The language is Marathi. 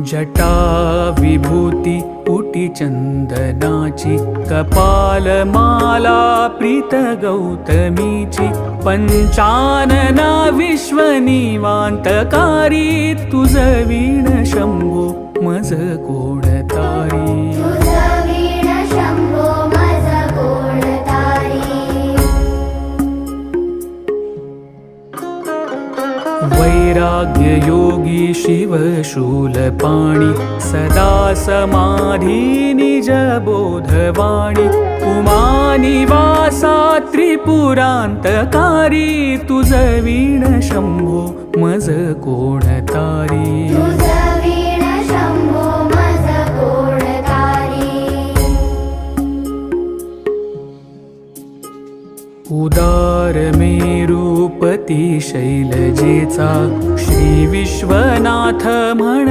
जटा विभूती उटी चंदनाची, कपालमाला प्रीत गौतमीची, पंचानना विश्वनिवांतकारी, तुझ वीण शंभो मज कोणतारी. वैराग्य योगी शिव शूलपाणी, सदा समाधी निज बोधवाणी, उमानिवासा त्रिपुरांतकारी, तुझ वीण शंभो मज कोणतारी. उदार मेरूपती शैलजेचा, श्री विश्वनाथ म्हण